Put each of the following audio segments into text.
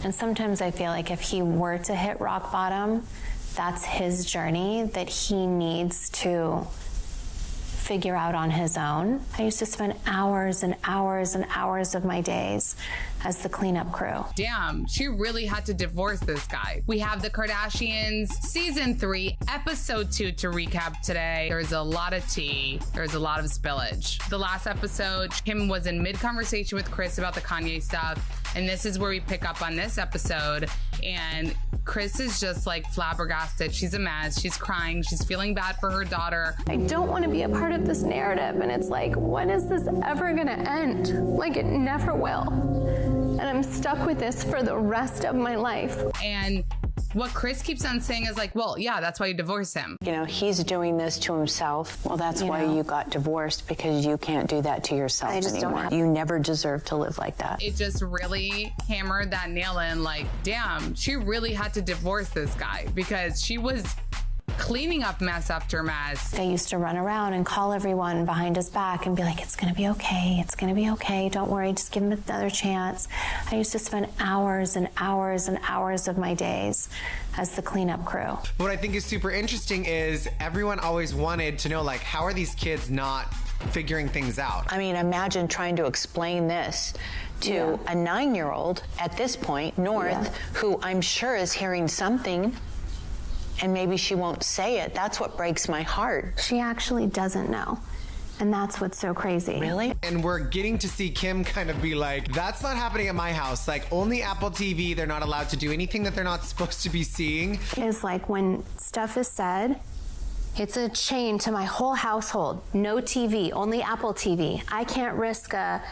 And sometimes I feel like if he were to hit rock bottom, that's his journey that he needs to figure out on his own. I used to spend hours and hours and hours of my days as the cleanup crew. Damn, she really had to divorce this guy. We have the Kardashians season 3, episode 2 to recap today. There's a lot of tea. There's a lot of spillage. The last episode, Kim was in mid-conversation with Kris about the Kanye stuff. And this is where we pick up on this episode. And Kris is just like flabbergasted. She's a mess. She's crying. She's feeling bad for her daughter. I don't want to be a part of this narrative. And it's like, when is this ever going to end? Like, it never will. And I'm stuck with this for the rest of my life. And what Kris keeps on saying is like, well, yeah, that's why you divorced him. You know, he's doing this to himself. Well, that's why you got divorced, because you can't do that to yourself anymore. You never deserve to live like that. It just really hammered that nail in, like, damn, she really had to divorce this guy because she was cleaning up mess after mess. I used to run around and call everyone behind his back and be like, it's going to be okay. It's going to be okay. Don't worry. Just give him another chance. I used to spend hours and hours and hours of my days as the cleanup crew. What I think is super interesting is everyone always wanted to know, like, how are these kids not figuring things out? I mean, imagine trying to explain this to a 9-year-old at this point, North, who I'm sure is hearing something. And maybe she won't say it. That's what breaks my heart. She actually doesn't know. And that's what's so crazy. Really? And we're getting to see Kim kind of be like, that's not happening at my house. Like, only Apple TV, they're not allowed to do anything that they're not supposed to be seeing. Is like when stuff is said, it's a chain to my whole household. No TV, only Apple TV. I can't risk a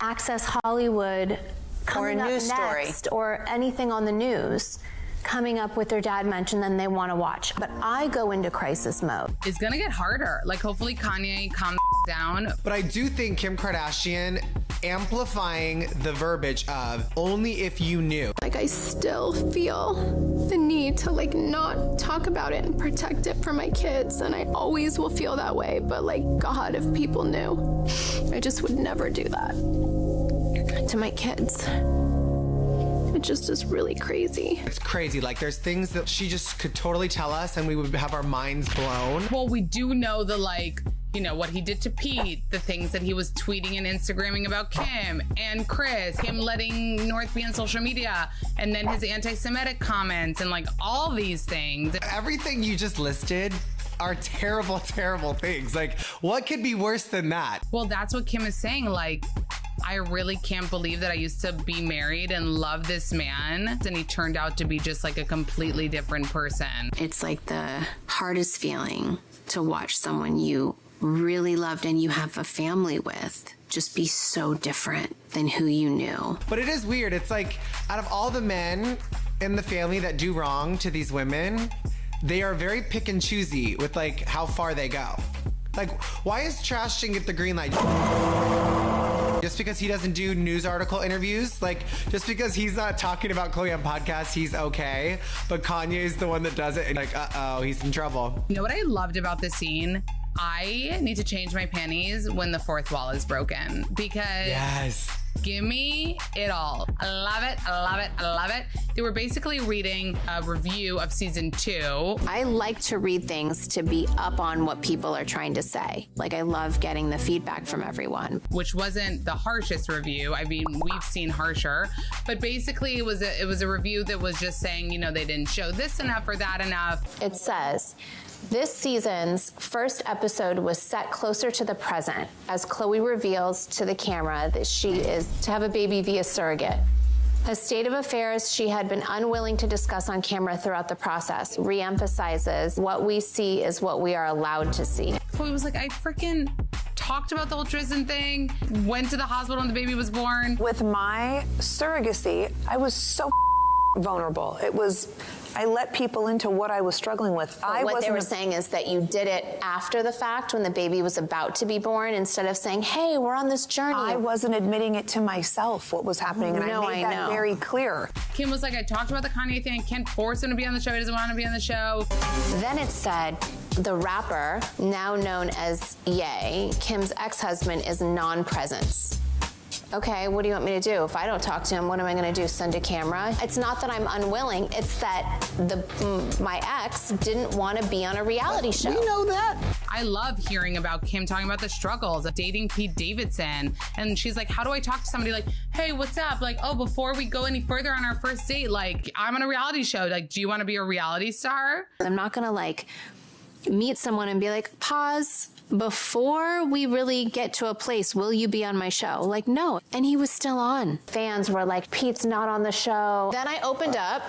Access Hollywood coming up next or anything on the news coming up with their dad mentioned, then they want to watch. But I go into crisis mode. It's gonna get harder. Like, hopefully Kanye calms down. But I do think Kim Kardashian amplifying the verbiage of only if you knew. Like, I still feel the need to, like, not talk about it and protect it for my kids. And I always will feel that way. But, like, God, if people knew, I just would never do that to my kids. It just is really crazy. It's crazy. Like, there's things that she just could totally tell us and we would have our minds blown. Well, we do know the, like, you know, what he did to Pete, the things that he was tweeting and Instagramming about Kim and Kris, him letting North be on social media, and then his anti-Semitic comments and, like, all these things. Everything you just listed are terrible, terrible things. Like, what could be worse than that? Well, that's what Kim is saying. Like, I really can't believe that I used to be married and love this man, and he turned out to be just like a completely different person. It's like the hardest feeling to watch someone you really loved and you have a family with just be so different than who you knew. But it is weird. It's like, out of all the men in the family that do wrong to these women, they are very pick and choosy with, like, how far they go. Like, why is Trashton get the green light? Just because he doesn't do news article interviews? Like, just because he's not talking about Khloe on podcasts, he's okay. But Kanye's the one that does it, and like, uh-oh, he's in trouble. You know what I loved about this scene? I need to change my panties when the fourth wall is broken, because give me it all. I love it. I love it. I love it. They were basically reading a review of season 2. I like to read things to be up on what people are trying to say. Like, I love getting the feedback from everyone. Which wasn't the harshest review. I mean, we've seen harsher, but basically it was a review that was just saying, you know, they didn't show this enough or that enough. It says, this season's first episode was set closer to the present as Khloe reveals to the camera that she is to have a baby via surrogate. A state of affairs she had been unwilling to discuss on camera throughout the process, reemphasizes what we see is what we are allowed to see. Khloe was like, I freaking talked about the whole Tristan thing, went to the hospital when the baby was born. With my surrogacy, I was so vulnerable. I let people into what I was struggling with. What they were saying is that you did it after the fact when the baby was about to be born, instead of saying, hey, we're on this journey. I wasn't admitting it to myself, what was happening, and I made that very clear. Kim was like, I talked about the Kanye thing. I can't force him to be on the show. He doesn't want to be on the show. Then it said, the rapper, now known as Ye, Kim's ex-husband, is non-presence. okay, what do you want me to do? If I don't talk to him, what am I going to do? Send a camera? It's not that I'm unwilling. It's that my ex didn't want to be on a reality show. We know that. I love hearing about Kim talking about the struggles of dating Pete Davidson. And she's like, how do I talk to somebody like, hey, what's up? Like, oh, before we go any further on our first date, like, I'm on a reality show. Like, do you want to be a reality star? I'm not going to like meet someone and be like, pause. Before we really get to a place, will you be on my show? Like, no. And he was still on. Fans were like, Pete's not on the show. Then I opened up.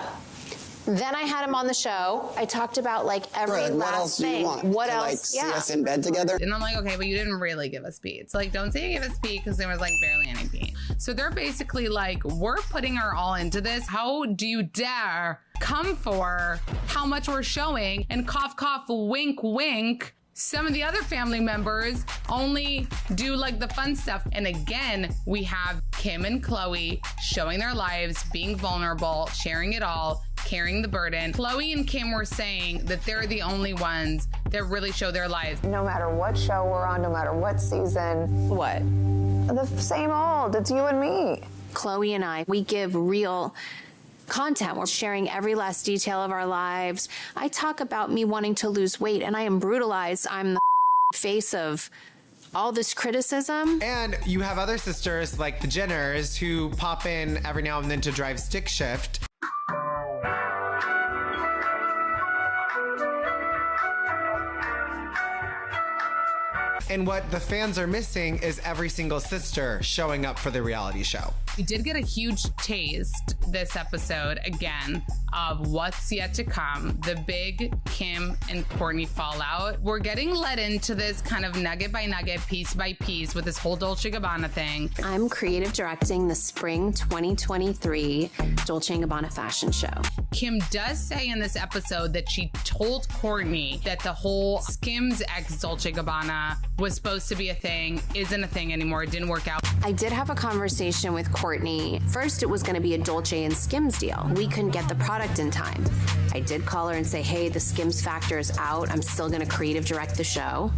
Then I had him on the show. I talked about like every last thing. What else? See us in bed together? And I'm like, okay, but you didn't really give us Pete. So like, don't say you gave us Pete because there was like barely any Pete. So they're basically like, we're putting our all into this. How do you dare come for how much we're showing and cough, cough, wink, wink. Some of the other family members only do like the fun stuff. And again, we have Kim and Khloe showing their lives, being vulnerable, sharing it all, carrying the burden. Khloe and Kim were saying that they're the only ones that really show their lives. No matter what show we're on, no matter what season. What? The same old. It's you and me. Khloe and I, we give real content. We're sharing every last detail of our lives. I talk about me wanting to lose weight and I am brutalized. I'm the face of all this criticism. And you have other sisters like the Jenners who pop in every now and then to drive stick shift. And what the fans are missing is every single sister showing up for the reality show. We did get a huge taste this episode, again, of what's yet to come, the big Kim and Kourtney fallout. We're getting led into this kind of nugget by nugget, piece by piece with this whole Dolce Gabbana thing. I'm creative directing the spring 2023 Dolce & Gabbana fashion show. Kim does say in this episode that she told Kourtney that the whole SKIMS X Dolce Gabbana was supposed to be a thing, isn't a thing anymore. It didn't work out. I did have a conversation with Kourtney. First, it was going to be a Dolce and SKIMS deal. We couldn't get the product in time. I did call her and say, hey, the SKIMS factor is out. I'm still going to creative direct the show.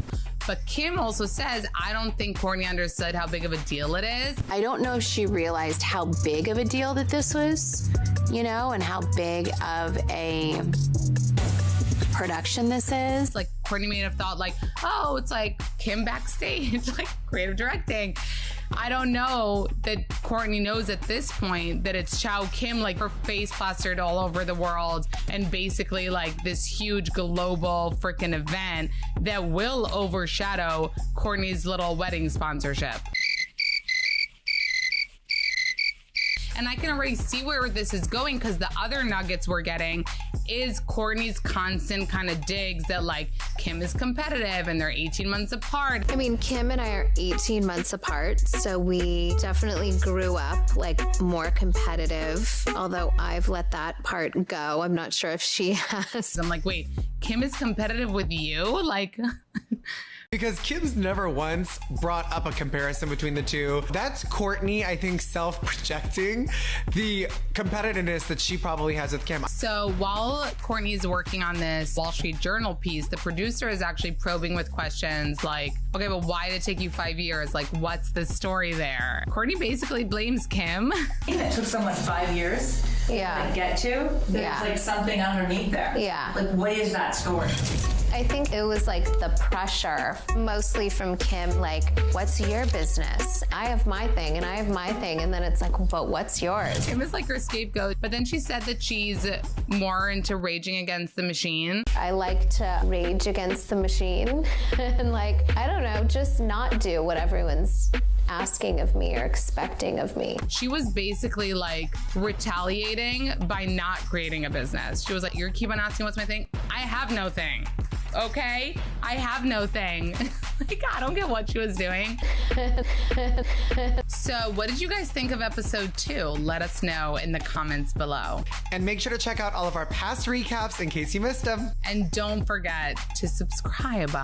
But Kim also says, I don't think Kourtney understood how big of a deal it is. I don't know if she realized how big of a deal that this was, you know, and how big of a production this is. Like, Kourtney may have thought like, oh, it's like Kim backstage, like creative directing. I don't know that Kourtney knows at this point that it's Chow Kim, like her face plastered all over the world and basically like this huge global freaking event that will overshadow Kourtney's little wedding sponsorship. And I can already see where this is going because the other nuggets we're getting is Kourtney's constant kind of digs that like Kim is competitive and they're 18 months apart. I mean, Kim and I are 18 months apart, so we definitely grew up like more competitive, although I've let that part go. I'm not sure if she has. I'm like, wait, Kim is competitive with you? Like... Because Kim's never once brought up a comparison between the two. That's Kourtney, I think, self-projecting the competitiveness that she probably has with Kim. So while Kourtney is working on this Wall Street Journal piece, the producer is actually probing with questions like, okay, but why did it take you 5 years? Like, what's the story there? Kourtney basically blames Kim. It took someone 5 years to get to. There's like something underneath there. Yeah. Like, what is that story? I think it was like the pressure, mostly from Kim, like, what's your business? I have my thing and I have my thing. And then it's like, but what's yours? Kim is like her scapegoat. But then she said that she's more into raging against the machine. I like to rage against the machine and like, I don't know, just not do what everyone's asking of me or expecting of me. She was basically like retaliating by not creating a business. She was like, you keep on asking what's my thing? I have no thing. Okay? I have no thing. Like, I don't get what she was doing. So what did you guys think of episode 2? Let us know in the comments below. And make sure to check out all of our past recaps in case you missed them. And don't forget to subscribe.